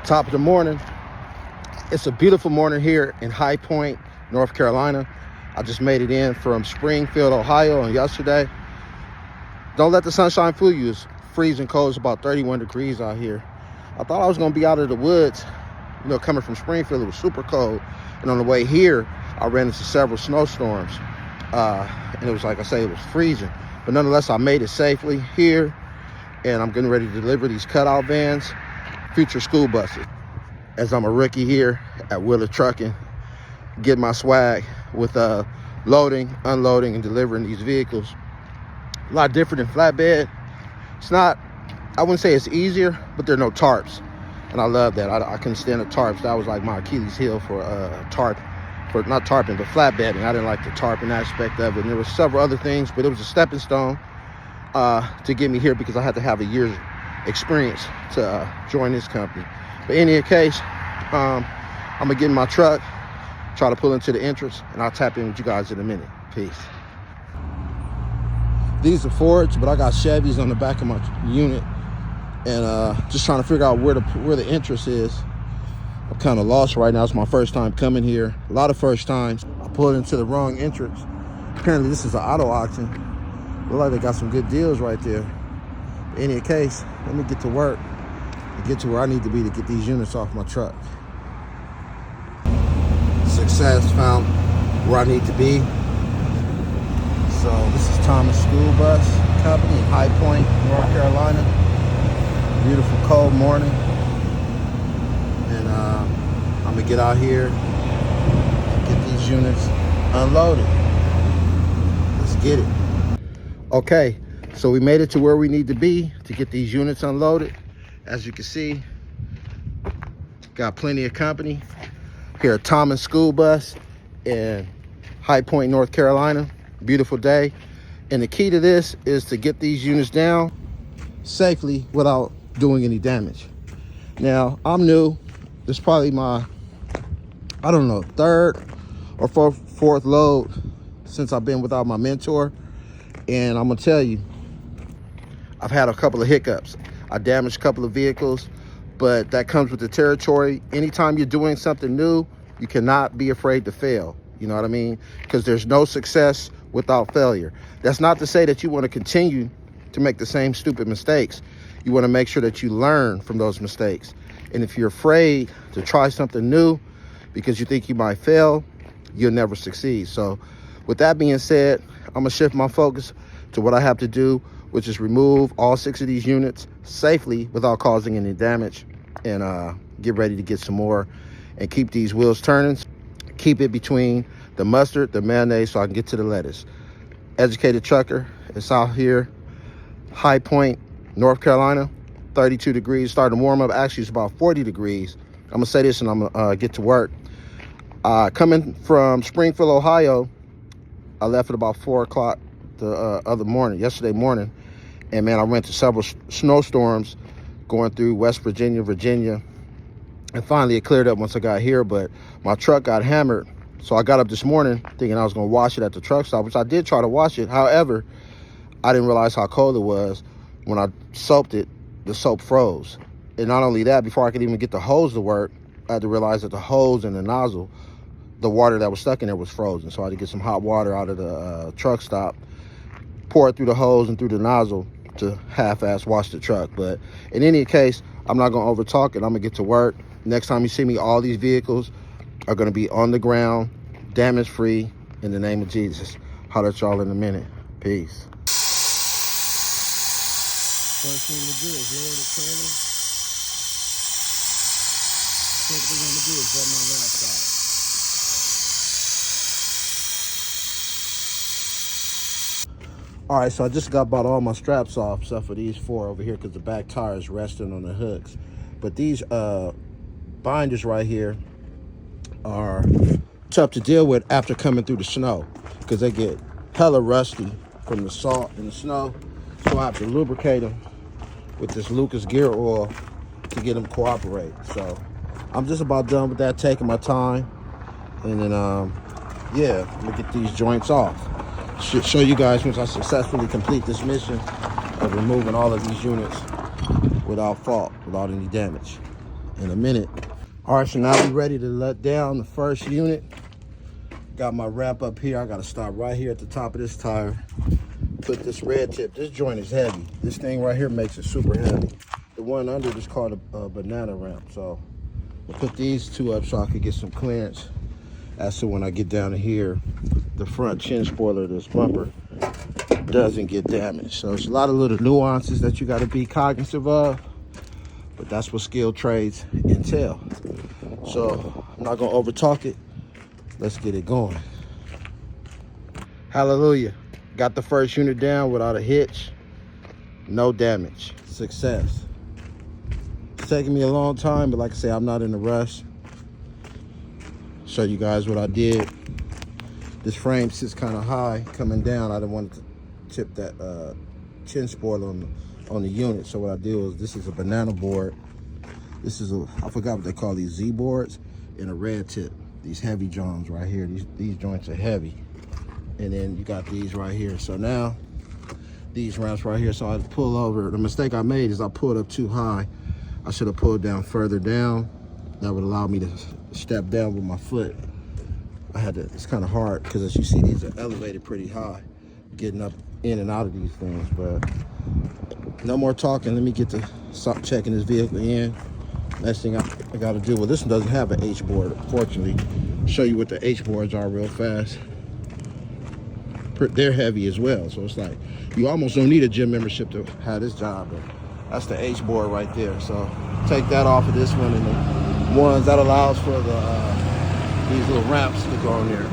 Top of the morning. It's a beautiful morning here in High Point, North Carolina. I just made it in from Springfield, Ohio on yesterday. Don't let the sunshine fool you. It's freezing cold. It's about 31 degrees out here. I thought I was going to be out of the woods, coming from Springfield. It was super cold. And on the way here, I ran into several snowstorms. And it was, like I say, it was freezing. But nonetheless, I made it safely here. And I'm getting ready to deliver these cutout vans, future school buses. As I'm a rookie here at Wheeler Trucking, getting my swag with loading, unloading, and delivering these vehicles. A lot different than flatbed. It's not, I wouldn't say it's easier, but there are no tarps. And I love that. I couldn't stand the tarps. That was like my Achilles heel for not tarping, but flatbedding. I didn't like the tarping aspect of it. And there were several other things, but it was a stepping stone to get me here because I had to have a year's experience to join this company. But in any case, I'm gonna get in my truck, try to pull into the entrance, and I'll tap in with you guys in a minute. Peace. These are Fords, but I got Chevys on the back of my unit, and just trying to figure out where the entrance is. I'm kind of lost right now. It's my first time coming here. A lot of first times. I pulled into the wrong entrance. Apparently, this is an auto auction. Look like they got some good deals right there. In any case, let me get to work and get to where I need to be to get these units off my truck. Success, found where I need to be. So this is Thomas School Bus Company in High Point, North Carolina. Beautiful cold morning. And I'm gonna get out here and get these units unloaded. Let's get it. Okay, so we made it to where we need to be to get these units unloaded. As you can see, got plenty of company here at Thomas School Bus in High Point, North Carolina. Beautiful day. And the key to this is to get these units down safely without doing any damage. Now, I'm new. This is probably my, I don't know, third or fourth load since I've been without my mentor. And I'm gonna tell you, I've had a couple of hiccups. I damaged a couple of vehicles, but that comes with the territory. Anytime you're doing something new, you cannot be afraid to fail. You know what I mean? Because there's no success without failure. That's not to say that you want to continue to make the same stupid mistakes. You want to make sure that you learn from those mistakes. And if you're afraid to try something new because you think you might fail, you'll never succeed. So with that being said, I'm gonna shift my focus to what I have to do, which is remove all 6 of these units safely without causing any damage, and get ready to get some more and keep these wheels turning. Keep it between the mustard, the mayonnaise, so I can get to the lettuce. Educated Trucker is out here, High Point, North Carolina, 32 degrees, starting to warm up. Actually, it's about 40 degrees. I'm gonna say this and I'm gonna get to work. Coming from Springfield, Ohio, I left at about 4 o'clock yesterday morning. And man, I went to several snowstorms going through West Virginia, and finally it cleared up once I got here, but my truck got hammered. So I got up this morning thinking I was gonna wash it at the truck stop, which I did try to wash it. However, I didn't realize how cold it was. When I soaped it, the soap froze. And not only that, before I could even get the hose to work, I had to realize that the hose and the nozzle, the water that was stuck in there was frozen. So I had to get some hot water out of the truck stop, pour it through the hose and through the nozzle to half-ass wash the truck. But in any case, I'm not gonna overtalk it. I'm gonna get to work. Next time you see me, all these vehicles are gonna be on the ground, damage-free, in the name of Jesus. Holler at y'all in a minute. Peace. First thing to do is lower the trailer. Second thing I'm gonna do is rub my wrap side. All right, so I just got about all my straps off, except for these 4 over here, because the back tire is resting on the hooks. But these binders right here are tough to deal with after coming through the snow, because they get hella rusty from the salt and the snow. So I have to lubricate them with this Lucas gear oil to get them cooperate. So I'm just about done with that, taking my time, and then yeah, I'm gonna get these joints off. Show you guys once I successfully complete this mission of removing all of these units without fault, without any damage. in a minute. All right, so now we're ready to let down the first unit. Got my ramp up here. I got to stop right here at the top of this tire. Put this red tip. This joint is heavy. This thing right here makes it super heavy. The one under is called a banana ramp. So we'll put these two up so I could get some clearance as to when I get down to here, the front chin spoiler of this bumper doesn't get damaged. So it's a lot of little nuances that you got to be cognizant of, but that's what skilled trades entail. So I'm not gonna over talk it. Let's get it going. Hallelujah. Got the first unit down without a hitch, no damage. Success. It's taking me a long time, but like I say, I'm not in a rush. Show you guys what I did. This frame sits kind of high coming down. I didn't want to tip that chin spoiler on the unit. So what I did was, this is a banana board. This is I forgot what they call these Z boards, and a red tip. These heavy joints right here. These joints are heavy. And then you got these right here. So now these ramps right here. So I pull over. The mistake I made is I pulled up too high. I should have pulled down further down. That would allow me to step down with my foot. I had to, it's kind of hard because as you see, these are elevated pretty high, getting up in and out of these things. But no more talking. Let me get to stop checking this vehicle in. Next thing I got to do, well, this one doesn't have an H board, fortunately. Show you what the H boards are real fast. They're heavy as well, so it's like you almost don't need a gym membership to have this job. But that's the H board right there. So take that off of this one, and the ones that allows for these little ramps to go in there.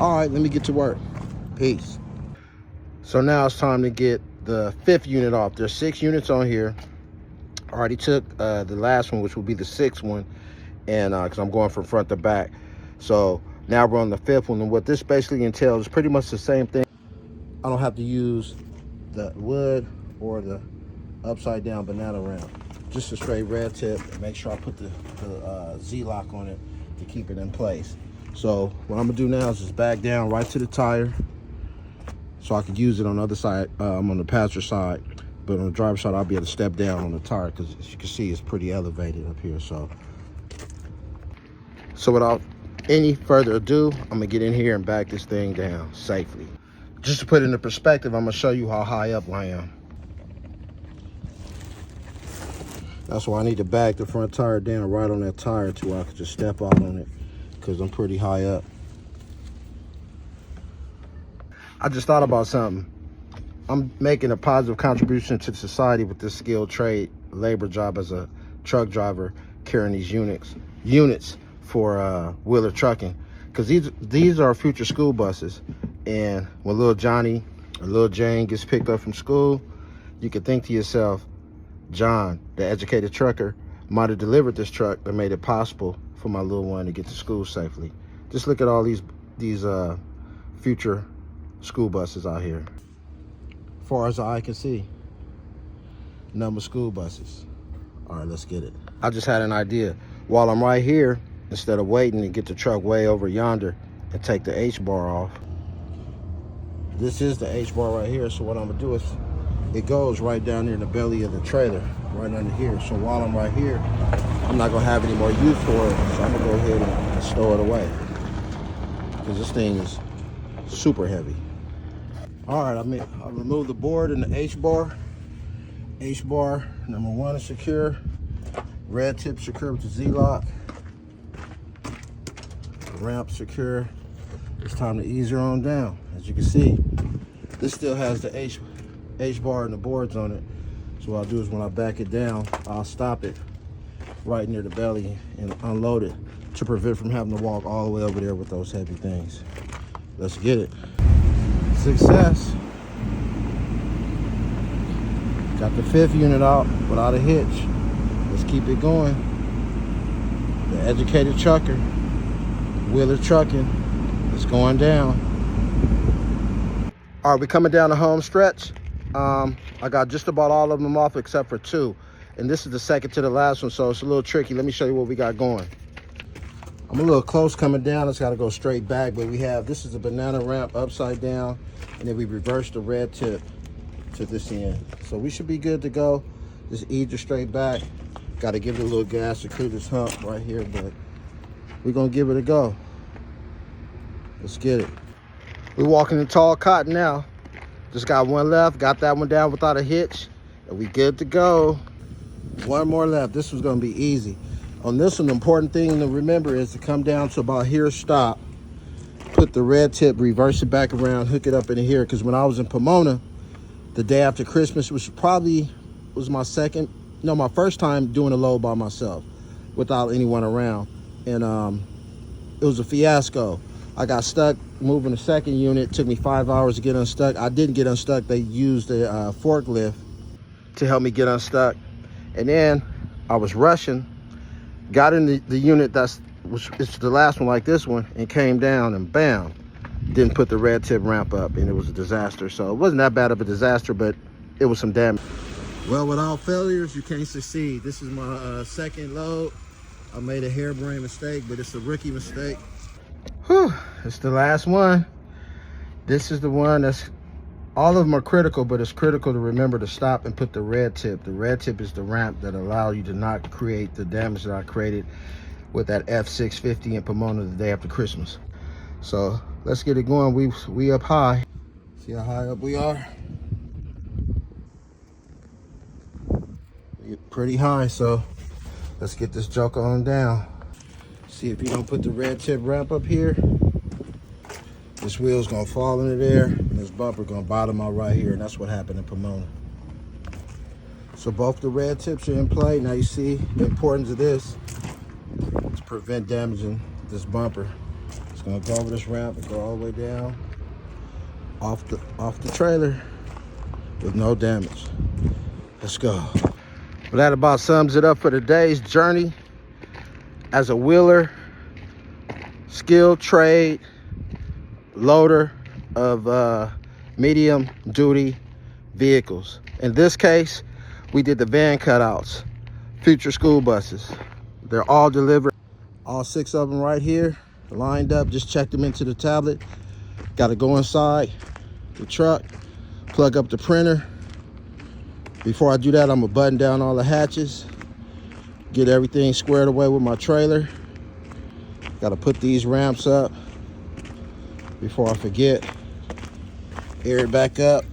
All right, let me get to work. Peace. So now it's time to get the 5th unit off. There's 6 units on here. I already took the last one, which will be the 6th one, and because I'm going from front to back. So now we're on the 5th one, and what this basically entails is pretty much the same thing. I don't have to use the wood or the upside down banana ramp. Just a straight red tip, and make sure I put the Z-lock on it to keep it in place. So what I'm gonna do now is just back down right to the tire so I could use it on the other side. I'm on the passenger side, but on the driver's side, I'll be able to step down on the tire because as you can see, it's pretty elevated up here. So without any further ado, I'm gonna get in here and back this thing down safely. Just to put it into perspective, I'm gonna show you how high up I am. That's why I need to back the front tire down right on that tire to where I can just step out on it because I'm pretty high up. I just thought about something. I'm making a positive contribution to society with this skilled trade labor job as a truck driver, carrying these units for Wheeler Trucking, because these are future school buses. And when little Johnny or little Jane gets picked up from school, you can think to yourself, John, the educated trucker, might have delivered this truck that made it possible for my little one to get to school safely. Just look at all these future school buses out here. As far as the eye can see, number of school buses. All right, let's get it. I just had an idea. While I'm right here, instead of waiting to get the truck way over yonder and take the H bar off, this is the H bar right here. So what I'm gonna do is, it goes right down there in the belly of the trailer, right under here. So while I'm right here, I'm not gonna have any more use for it. So I'm gonna go ahead and stow it away because this thing is super heavy. All right, I removed the board and the H bar. H bar number 1 is secure. Red tip secure with the Z-lock. Ramp secure. It's time to ease her on down. As you can see, this still has the H bar and the boards on it. So what I'll do is when I back it down, I'll stop it right near the belly and unload it to prevent from having to walk all the way over there with those heavy things. Let's get it. Success. Got the 5th unit out without a hitch. Let's keep it going. The educated trucker, Wheeler Trucking, is going down. All right, we're coming down the home stretch. I got just about all of them off except for 2. And this is the second to the last one, so it's a little tricky. Let me show you what we got going. I'm a little close coming down. It's got to go straight back, but this is a banana ramp upside down, and then we reverse the red tip to this end. So we should be good to go. Just ease it straight back. Got to give it a little gas to clear this hump right here, but we're going to give it a go. Let's get it. We're walking in tall cotton now. Just got one left, got that one down without a hitch, and we good to go. One more left. This was going to be easy. On this one, the important thing to remember is to come down to about here, stop, put the red tip, reverse it back around, hook it up in here, because when I was in Pomona, the day after Christmas, which probably was my first time doing a load by myself without anyone around. And it was a fiasco. I got stuck moving the second unit. It took me 5 hours to get unstuck. I didn't get unstuck. They used a forklift to help me get unstuck. And then I was rushing, got in the unit which is the last one like this one, and came down and bam, didn't put the red tip ramp up, and it was a disaster. So it wasn't that bad of a disaster, but it was some damage. Well, without failures, you can't succeed. This is my second load. I made a harebrained mistake, but it's a rookie mistake. Whew, it's the last one. This is the one that's, all of them are critical, but it's critical to remember to stop and put the red tip. The red tip is the ramp that allows you to not create the damage that I created with that F650 in Pomona the day after Christmas. So let's get it going. We up high. See how high up we are? We're pretty high, so let's get this joker on down. See if you don't put the red tip ramp up here, this wheel's gonna fall into there, and this bumper gonna bottom out right here, and that's what happened in Pomona. So both the red tips are in play. Now you see the importance of this to prevent damaging this bumper. It's gonna go over this ramp and go all the way down off the trailer with no damage. Let's go. Well, that about sums it up for today's journey as a wheeler, skilled trade loader of medium duty vehicles. In this case, we did the van cutouts, future school buses. They're all delivered. All 6 of them right here, lined up. Just checked them into the tablet. Got to go inside the truck, plug up the printer. Before I do that, I'm gonna button down all the hatches, get everything squared away with my trailer. Got to put these ramps up before I forget. Air it back up.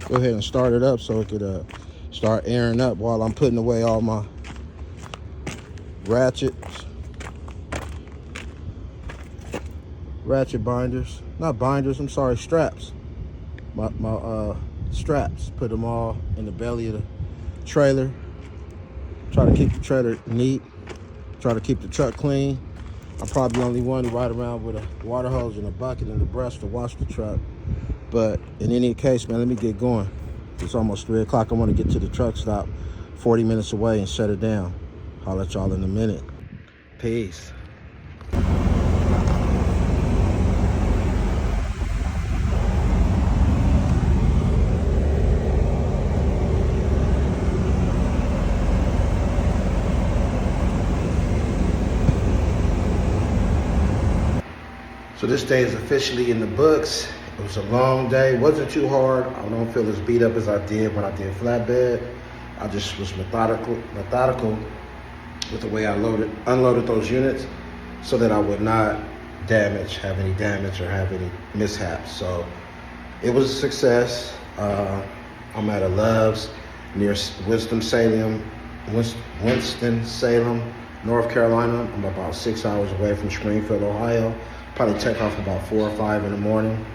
Go ahead and start it up so it could start airing up while I'm putting away all my ratchet binders. Not binders, I'm sorry, straps. My straps. Put them all in the belly of the trailer. Try to keep the trailer neat. Try to keep the truck clean. I'm probably the only one who ride around with a water hose and a bucket and a brush to wash the truck. But in any case, man, let me get going. It's almost 3 o'clock. I want to get to the truck stop 40 minutes away and shut it down. I'll let y'all in a minute. Peace. So this day is officially in the books. It was a long day, wasn't too hard. I don't feel as beat up as I did when I did flatbed. I just was methodical with the way I unloaded those units so that I would not have any damage or have any mishaps. So it was a success. I'm at a Love's near Winston-Salem, North Carolina. I'm about 6 hours away from Springfield, Ohio. Probably take off about 4 or 5 in the morning.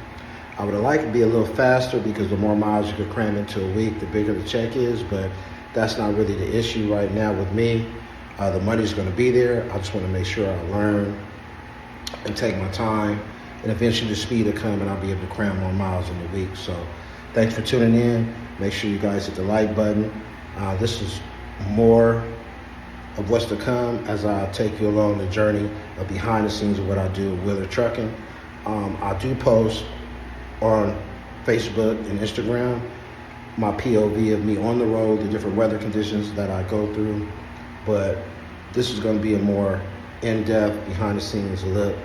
I would like to be a little faster because the more miles you could cram into a week, the bigger the check is, but that's not really the issue right now with me. The money's gonna be there. I just wanna make sure I learn and take my time, and eventually the speed will come and I'll be able to cram more miles in a week. So thanks for tuning in. Make sure you guys hit the like button. This is more of what's to come as I take you along the journey of behind the scenes of what I do with Wheeler Trucking. I do post on Facebook and Instagram my POV of me on the road, the different weather conditions that I go through, but this is going to be a more in-depth, behind the scenes look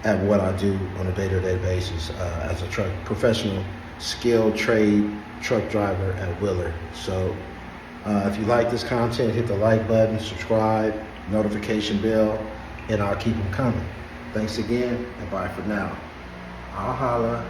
at what I do on a day-to-day basis as a professional skilled trade truck driver at Wheeler. So If you like this content, hit the like button, subscribe, notification bell, and I'll keep them coming. Thanks again, and bye for now. I'll holla.